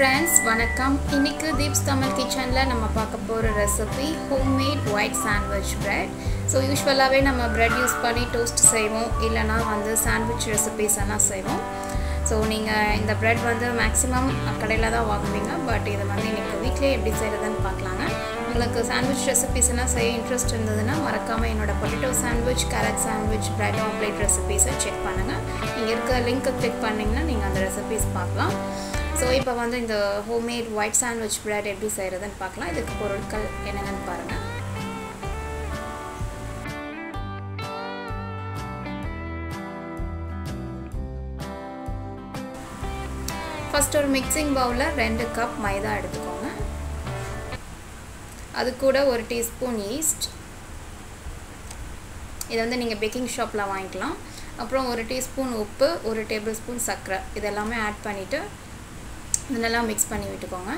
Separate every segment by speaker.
Speaker 1: friends, வணக்கம். இன்னைக்கு தீப்ஸ் தமிழ் கிச்சன்ல நம்ம பார்க்க போற recipe homemade white sandwich bread. So யூஸ்வலாகவே நம்ம பிரெட் யூஸ் பண்ணி டோஸ்ட் செய்வோம், இல்லைனா வந்து சாண்ட்விச் ரெசிபிஸ் எல்லாம் செய்வோம். ஸோ நீங்கள் இந்த பிரெட் வந்து மேக்ஸிமம் கடையில் தான் வாங்குவீங்க, பட் இது வந்து இன்றைக்கி வீட்டிலே எப்படி செய்கிறதுன்னு பார்க்கலாங்க. உங்களுக்கு சாண்ட்விச் ரெசிபிஸ் எல்லாம் செய்ய இன்ட்ரெஸ்ட் இருந்ததுன்னா மறக்காமல் என்னோட potato sandwich, carrot sandwich, bread omelette ரெசிபிஸை செக் பண்ணுங்கள். இங்கே இருக்க லிங்க்கை கிளிக் பண்ணிங்கன்னா நீங்கள் அந்த ரெசிபிஸ் பார்க்கலாம். ஸோ இப்போ வந்து இந்த ஹோம்மேட் ஒயிட் சாண்ட்விச் பிரெட் எப்படி செய்கிறதுன்னு பார்க்கலாம். இதுக்கு பொருட்கள் என்னென்னு பாருங்கள். ஃபஸ்ட் ஒரு மிக்சிங் பவுலில் 2 கப் மைதா எடுத்துக்கோங்க. அது கூட 1 டீஸ்பூன் ஈஸ்ட், இதை வந்து நீங்கள் பேக்கிங் ஷாப்பில் வாங்கிக்கலாம். அப்புறம் 1 டீஸ்பூன் உப்பு, 1 டேபிள் ஸ்பூன் சர்க்கரை, இதெல்லாமே ஆட் பண்ணிவிட்டு இதெல்லாம் மிக்ஸ் பண்ணி விட்டுக்கோங்க.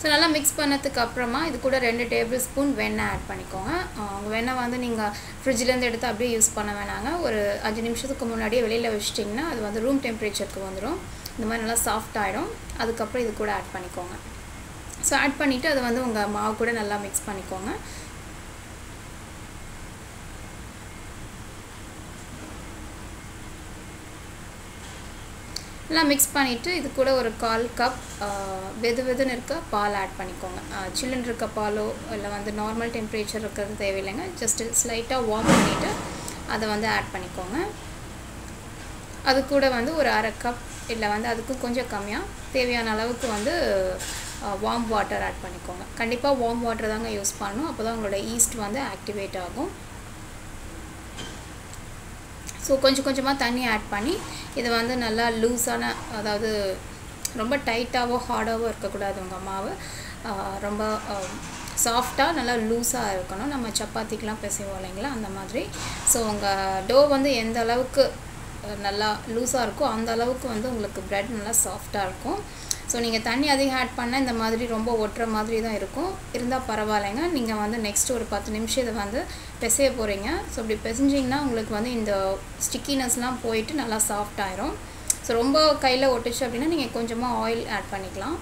Speaker 1: ஸோ நல்லா மிக்ஸ் பண்ணதுக்கு அப்புறமா இது கூட 2 டேபிள் ஸ்பூன் வெண்ணெய் ஆட் பண்ணிக்கோங்க. வெண்ணெய் வந்து நீங்கள் ஃப்ரிட்ஜிலேருந்து எடுத்து அப்படியே யூஸ் பண்ண வேணாங்க. ஒரு 5 நிமிஷத்துக்கு முன்னாடியே வெளியில் வச்சிட்டிங்கன்னா அது வந்து ரூம் டெம்பரேச்சருக்கு வந்துடும். இந்த மாதிரி நல்லா சாஃப்ட் ஆகிடும். அதுக்கப்புறம் இது கூட ஆட் பண்ணிக்கோங்க. ஸோ ஆட் பண்ணிவிட்டு அதை வந்து உங்கள் மாவு கூட நல்லா மிக்ஸ் பண்ணிக்கோங்க. எல்லாம் மிக்ஸ் பண்ணிவிட்டு இது கூட ஒரு 1/4 கப் வெதுன்னு இருக்க பால் ஆட் பண்ணிக்கோங்க. சில்லுன்னு இருக்க பாலோ இல்லை வந்து நார்மல் டெம்பரேச்சர் இருக்கிறது தேவையில்லைங்க. ஜஸ்ட்டு ஸ்லைட்டாக வார்ம் பண்ணிவிட்டு அதை வந்து ஆட் பண்ணிக்கோங்க. அது கூட வந்து ஒரு 1/2 கப் இல்லை வந்து அதுக்கும் கொஞ்சம் கம்மியாக தேவையான அளவுக்கு வந்து வார்ம் வாட்டர் ஆட் பண்ணிக்கோங்க. கண்டிப்பாக வார்ம் வாட்டர் தாங்க யூஸ் பண்ணணும், அப்போ தான் உங்களோட ஈஸ்ட் வந்து ஆக்டிவேட் ஆகும். ஸோ கொஞ்சம் கொஞ்சமாக தண்ணி ஆட் பண்ணி இதை வந்து நல்லா லூஸான, அதாவது ரொம்ப டைட்டாகவோ ஹார்டாகவோ இருக்கக்கூடாது. உங்கள் மாவு ரொம்ப சாஃப்டாக நல்லா லூஸாக இருக்கணும். நம்ம சப்பாத்திக்கெலாம் பிசைவோம் இல்லைங்களா, அந்த மாதிரி. ஸோ உங்கள் டோ வந்து எந்த அளவுக்கு நல்லா லூஸாக இருக்கோ அந்த அளவுக்கு வந்து உங்களுக்கு பிரெட் நல்லா சாஃப்டாக இருக்கும். ஸோ நீங்கள் தண்ணி அதிகம் ஆட் பண்ணால் இந்த மாதிரி ரொம்ப ஒட்டுற மாதிரி தான் இருக்கும். இருந்தால் பரவாயில்லைங்க. நீங்கள் வந்து நெக்ஸ்ட் ஒரு 10 நிமிஷம் இதை வந்து பிசைய போகிறீங்க. ஸோ இப்படி பிசைஞ்சிங்கன்னா உங்களுக்கு வந்து இந்த ஸ்டிக்கினஸ்லாம் போயிட்டு நல்லா சாஃப்ட் ஆயிரும். ஸோ ரொம்ப கையில் ஒட்டுச்சு அப்படின்னா நீங்கள் கொஞ்சமாக ஆயில் ஆட் பண்ணிக்கலாம்.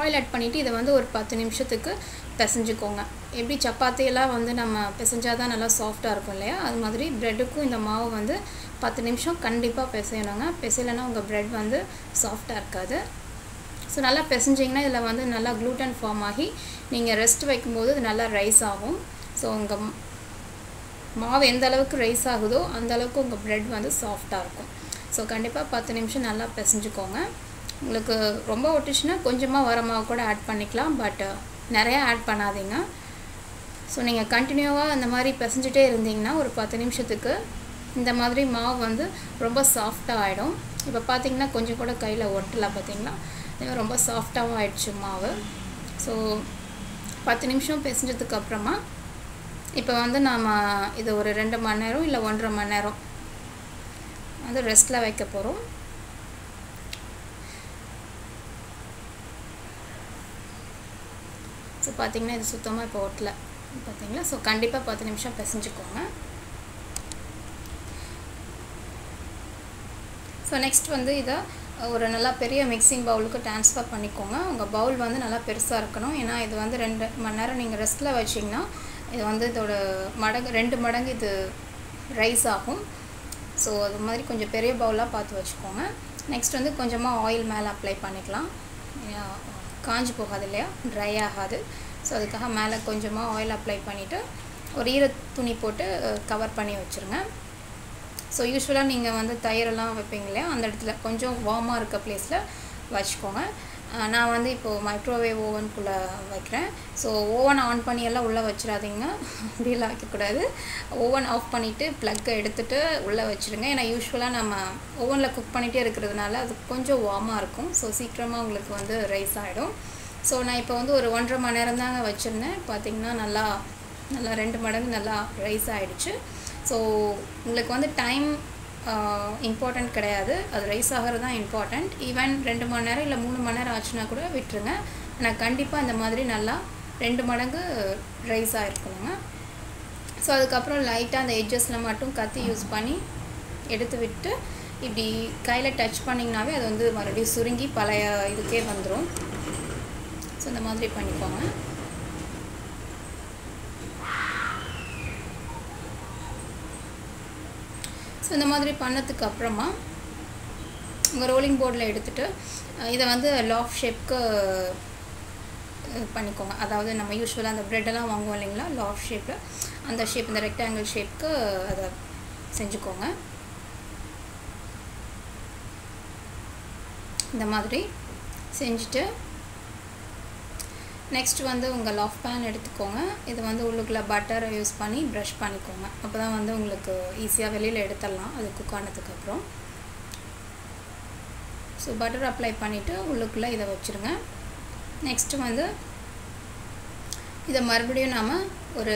Speaker 1: ஆயில் ஆட் பண்ணிவிட்டு இதை வந்து ஒரு 10 நிமிஷத்துக்கு பிசைஞ்சுக்கோங்க. எப்படி சப்பாத்தியெல்லாம் வந்து நம்ம பிசைஞ்சால் தான் நல்லா சாஃப்டாக இருக்கும் இல்லையா, அது மாதிரி ப்ரெட்டுக்கும் இந்த மாவு வந்து 10 நிமிஷம் கண்டிப்பாக பிசையணுங்க. பிசையலைன்னா உங்கள் ப்ரெட் வந்து சாஃப்டாக இருக்காது. ஸோ நல்லா பிசைஞ்சிங்கன்னா இதில் வந்து நல்லா க்ளூட்டன் ஃபார்ம் ஆகி நீங்கள் ரெஸ்ட் வைக்கும்போது இது நல்லா ரைஸ் ஆகும். ஸோ உங்கள் மாவு எந்த அளவுக்கு ரைஸ் ஆகுதோ அந்த அளவுக்கு உங்கள் ப்ரெட் வந்து சாஃப்டாக இருக்கும். ஸோ கண்டிப்பாக 10 நிமிஷம் நல்லா பிசைஞ்சுக்கோங்க. உங்களுக்கு ரொம்ப ஒட்டுச்சுன்னா கொஞ்சமாக வர மாவு கூட ஆட் பண்ணிக்கலாம், பட் நிறையா ஆட் பண்ணாதீங்க. ஸோ நீங்கள் கண்டினியூவாக அந்த மாதிரி பிசைஞ்சிட்டே இருந்தீங்கன்னா ஒரு 10 நிமிஷத்துக்கு இந்த மாதிரி மாவு வந்து ரொம்ப சாஃப்டாக ஆகிடும். இப்போ பார்த்தீங்கன்னா கொஞ்சம் கூட கையில் ஒட்டலை, பார்த்தீங்களா, ரொம்ப சாஃப்டாகவும் ஆயிடுச்சு மாவு. ஸோ 10 நிமிஷம் பிசைஞ்சதுக்கு அப்புறமா இப்போ வந்து நாம் இதை ஒரு 2 மணி நேரம் இல்லை 1.5 மணி நேரம் வந்து ரெஸ்ட்டில் வைக்க போகிறோம். ஸோ பார்த்திங்கன்னா இது சுத்தமாக இப்போ ஒட்டலை, பார்த்தீங்களா. ஸோ கண்டிப்பாக 10 நிமிஷம் பிசைஞ்சுக்கோங்க. ஸோ நெக்ஸ்ட் வந்து இதை ஒரு நல்லா பெரிய மிக்சிங் பவுலுக்கு ட்ரான்ஸ்ஃபர் பண்ணிக்கோங்க. உங்கள் பவுல் வந்து நல்லா பெருசாக இருக்கணும். ஏன்னா இது வந்து 2 மணி நேரம் நீங்கள் ரெஸ்ட்டில் வச்சிங்கன்னா இது வந்து இதோட 2 மடங்கு இது ரைஸ் ஆகும். ஸோ அது மாதிரி கொஞ்சம் பெரிய பவுலாக பார்த்து வச்சுக்கோங்க. நெக்ஸ்ட் வந்து கொஞ்சமாக ஆயில் மேலே அப்ளை பண்ணிக்கலாம். காஞ்சி போகாது இல்லையா, ட்ரை ஆகாது. ஸோ அதுக்காக மேலே கொஞ்சமாக ஆயில் அப்ளை பண்ணிவிட்டு ஒரு ஈர துணி போட்டு கவர் பண்ணி வச்சுருங்க. ஸோ யூஸ்வலாக நீங்கள் வந்து தயிரெல்லாம் வைப்பீங்க இல்லையா, அந்த இடத்துல கொஞ்சம் வார்மாக இருக்க ப்ளேஸில் வச்சுக்கோங்க. நான் வந்து இப்போது மைக்ரோவேவ் ஓவனுக்குள்ளே வைக்கிறேன். ஸோ ஓவன் ஆன் பண்ணி எல்லாம் உள்ளே வச்சிடாதீங்க, அப்படியெல்லாம் வைக்கக்கூடாது. ஓவன் ஆஃப் பண்ணிவிட்டு ப்ளக்கை எடுத்துகிட்டு உள்ளே வச்சுருங்க. ஏன்னா யூஸ்வலாக நம்ம ஓவனில் குக் பண்ணிகிட்டே இருக்கிறதுனால அது கொஞ்சம் வார்மாக இருக்கும். ஸோ சீக்கிரமாக உங்களுக்கு வந்து ரைஸ் ஆகிடும். ஸோ நான் இப்போ வந்து ஒரு 1.5 மணி நேரம் தாங்க வச்சுருந்தேன். பார்த்திங்கன்னா நல்லா 2 மடங்கு நல்லா ரைஸ் ஆகிடுச்சு. ஸோ உங்களுக்கு வந்து டைம் இம்பார்ட்டண்ட் கிடையாது, அது ரைஸ் ஆகிறது தான் இம்பார்ட்டண்ட். ஈவன் 2 மணி நேரம் இல்லை 3 மணி நேரம் ஆச்சுன்னா கூட விட்டுருங்க. ஆனால் கண்டிப்பாக இந்த மாதிரி நல்லா 2 மடங்கு ரைஸ் ஆகிருக்கணுங்க. ஸோ அதுக்கப்புறம் லைட்டாக அந்த எட்ஜஸில் மட்டும் கத்தி யூஸ் பண்ணி எடுத்து விட்டு இப்படி கையில் டச் பண்ணிங்கனாவே அது வந்து மறுபடியும் சுருங்கி பழைய இதுக்கே வந்துடும். ஸோ இந்த மாதிரி பண்ணிக்கோங்க. ஸோ இந்த மாதிரி பண்ணதுக்கு அப்புறமா உங்கள் ரோலிங் போர்டில் எடுத்துகிட்டு இதை வந்து லாஃப் ஷேப்க்கு பண்ணிக்கோங்க. அதாவது நம்ம யூஸ்வலாக அந்த ப்ரெட்டெல்லாம் வாங்குவோம் இல்லைங்களா, லாஃப் ஷேப்பில் அந்த ஷேப், இந்த ரெக்டாங்கிள் ஷேப்க்கு அதை செஞ்சுக்கோங்க. இந்த மாதிரி செஞ்சுட்டு நெக்ஸ்ட் வந்து உங்கள் லாஃப் பேன் எடுத்துக்கோங்க. இது வந்து உள்ளுக்குள்ளே பட்டரை யூஸ் பண்ணி ப்ரஷ் பண்ணிக்கோங்க. அப்போ தான் வந்து உங்களுக்கு ஈஸியாக வெளியில் எடுத்துடலாம் அது குக் ஆனதுக்கப்புறம். ஸோ பட்டர் அப்ளை பண்ணிவிட்டு உள்ளுக்குள்ளே இதை வச்சுருங்க. நெக்ஸ்ட்டு வந்து இதை மறுபடியும் நாம் ஒரு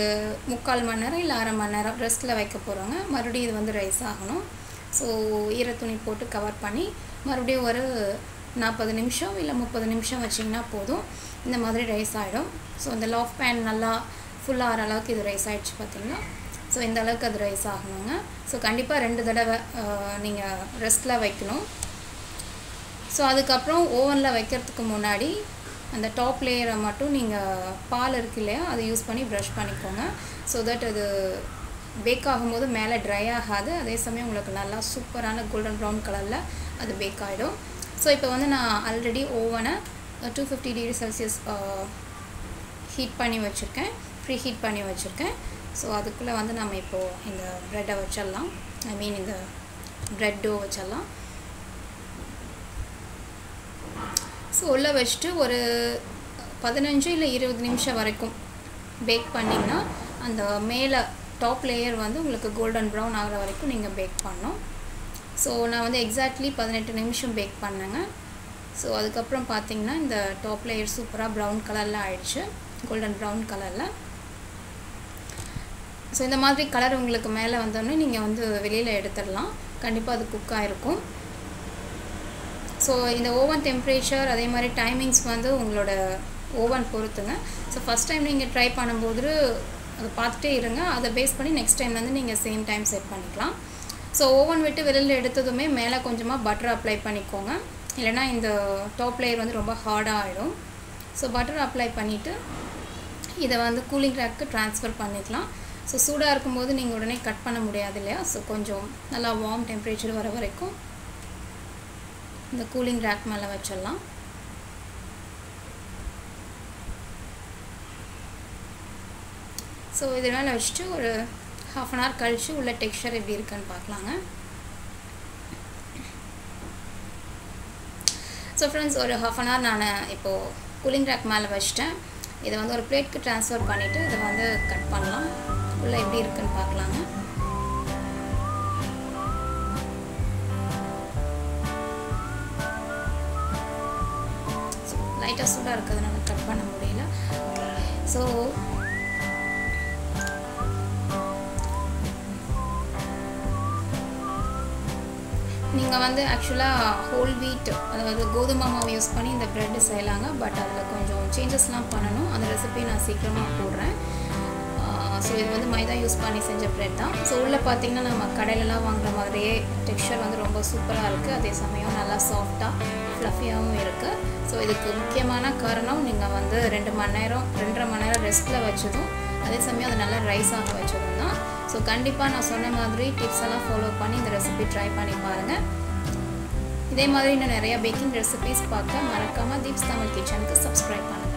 Speaker 1: 3/4 மணி நேரம் இல்லை 1/2 மணி நேரம் ரெஸ்ட்டில் வைக்க போகிறோங்க. மறுபடியும் இது வந்து ரைஸ் ஆகணும். ஸோ ஈரத்துணி போட்டு கவர் பண்ணி மறுபடியும் ஒரு 40 நிமிஷம் இல்லை 30 நிமிஷம் வச்சிங்கன்னா போதும். இந்த மாதிரி ரைஸ் ஆகிடும். ஸோ இந்த லாஃப் பேன் நல்லா ஃபுல்லாக ஆகிற அளவுக்கு இது ரைஸ் ஆகிடுச்சு பார்த்திங்கன்னா. ஸோ இந்த அளவுக்கு அது ரைஸ் ஆகணுங்க. ஸோ கண்டிப்பாக 2 தடவை நீங்கள் ரெஸ்ட்டில் வைக்கணும். ஸோ அதுக்கப்புறம் ஓவனில் வைக்கிறதுக்கு முன்னாடி அந்த டாப் லேயரை மட்டும் நீங்கள் பால் இருக்கு இல்லையா, அதை யூஸ் பண்ணி ப்ரஷ் பண்ணிக்கோங்க. ஸோ தட் அது பேக் ஆகும்போது மேலே ட்ரை ஆகாது. அதே சமயம் உங்களுக்கு நல்லா சூப்பரான கோல்டன் ப்ரௌன் கலரில் அது பேக் ஆகிடும். ஸோ இப்போ வந்து நான் ஆல்ரெடி ஓவனை 250 டிகிரி செல்சியஸ் ஹீட் பண்ணி வச்சுருக்கேன், ப்ரீ ஹீட் பண்ணி வச்சுருக்கேன். ஸோ அதுக்குள்ளே வந்து நம்ம இப்போது இந்த ப்ரெட்டை வச்சிடலாம், ஐ மீன் இந்த ப்ரெட் டோ வச்சிடலாம். ஸோ உள்ளே வச்சுட்டு ஒரு 15 இல்லை 20 நிமிஷம் வரைக்கும் பேக் பண்ணிங்கன்னா அந்த மேலே டாப் லேயர் வந்து உங்களுக்கு கோல்டன் ப்ரௌன் ஆகிற வரைக்கும் நீங்கள் பேக் பண்ணணும். ஸோ நான் வந்து எக்ஸாக்ட்லி 18 நிமிஷம் பேக் பண்ணேங்க. ஸோ அதுக்கப்புறம் பார்த்திங்கன்னா இந்த டாப் லேயர் சூப்பராக ப்ரௌன் கலரில் ஆயிடுச்சு, கோல்டன் ப்ரௌன் கலரில். ஸோ இந்த மாதிரி கலர் உங்களுக்கு மேலே வந்தோடனே நீங்கள் வந்து வெளியில் எடுத்துடலாம். கண்டிப்பாக அது குக் ஆகிருக்கும். ஸோ இந்த ஓவன் டெம்பரேச்சர் அதே மாதிரி டைமிங்ஸ் வந்து உங்களோட ஓவன் பொறுத்துங்க. ஸோ ஃபஸ்ட் டைம் நீங்கள் ட்ரை பண்ணும்போது அதை பார்த்துட்டே இருங்க. அதை பேஸ் பண்ணி நெக்ஸ்ட் டைம் வந்து நீங்கள் சேம் டைம் செட் பண்ணிக்கலாம். ஸோ ஓவன் விட்டு வெளியில் எடுத்ததுமே மேலே கொஞ்சமாக பட்டர் அப்ளை பண்ணிக்கோங்க, இல்லைனா இந்த டாப் லேயர் வந்து ரொம்ப ஹார்டாக ஆகிடும். ஸோ பட்டர் அப்ளை பண்ணிவிட்டு இதை வந்து கூலிங் ரேக்கு ட்ரான்ஸ்ஃபர் பண்ணிக்கலாம். ஸோ சூடாக இருக்கும்போது நீங்கள் உடனே கட் பண்ண முடியாது இல்லையா. ஸோ கொஞ்சம் நல்லா வார்ம் டெம்பரேச்சர் வர வரைக்கும் இந்த கூலிங் ரேக் மேலே வச்சிடலாம். ஸோ இது மேலே வச்சுட்டு ஒரு 1/2 அன் ஹவர் கழித்து உள்ள டெக்ஸ்சர் எப்படி இருக்குன்னு பார்க்கலாங்க. ஸோ ஃப்ரெண்ட்ஸ், ஒரு 1/2 அன் ஹவர் நான் இப்போது கூலிங் ரேக் மேலே வச்சுட்டேன். இதை வந்து ஒரு பிளேட்க்கு ட்ரான்ஸ்ஃபர் பண்ணிவிட்டு இதை வந்து கட் பண்ணலாம். உள்ளே எப்படி இருக்குன்னு பார்க்கலாங்க. லைட்டாக சூடாக இருக்கிறதுனால கட் பண்ண முடியல. ஸோ நீங்கள் வந்து ஆக்சுவலாக ஹோல் வீட், அதாவது கோதுமை மாவு யூஸ் பண்ணி இந்த ப்ரெட்டு செய்யலாங்க. பட் அதில் கொஞ்சம் சேஞ்சஸ்லாம் பண்ணணும். அந்த ரெசிபி நான் சீக்கிரமாக போடுறேன். ஸோ இது வந்து மைதா யூஸ் பண்ணி செஞ்ச ப்ரெட் தான். ஸோ உள்ளே பார்த்திங்கன்னா நம்ம கடையிலலாம் வாங்குற மாதிரியே டெக்ஸ்சர் வந்து ரொம்ப சூப்பராக இருக்குது. அதே சமயம் நல்லா சாஃப்டாக ஃப்ளஃபியாகவும் இருக்குது. ஸோ இதுக்கு முக்கியமான காரணம் நீங்கள் வந்து 2 மணி நேரம் 2.5 மணி நேரம் ரெஸ்ட்டில் வச்சதும், அதே சமயம் அது நல்லா ரைஸ் ஆக வச்சதும் தான். ஸோ கண்டிப்பாக நான் சொன்ன மாதிரி டிப்ஸ் எல்லாம் ஃபாலோ பண்ணி இந்த ரெசிபி ட்ரை பண்ணி பாருங்கள். இதே மாதிரி இன்னும் நிறையா பேக்கிங் ரெசிபிஸ் பார்க்க மறக்காமல் தீப்ஸ் தமிழ் கிச்சனுக்கு சப்ஸ்கிரைப் பண்ணுங்கள்.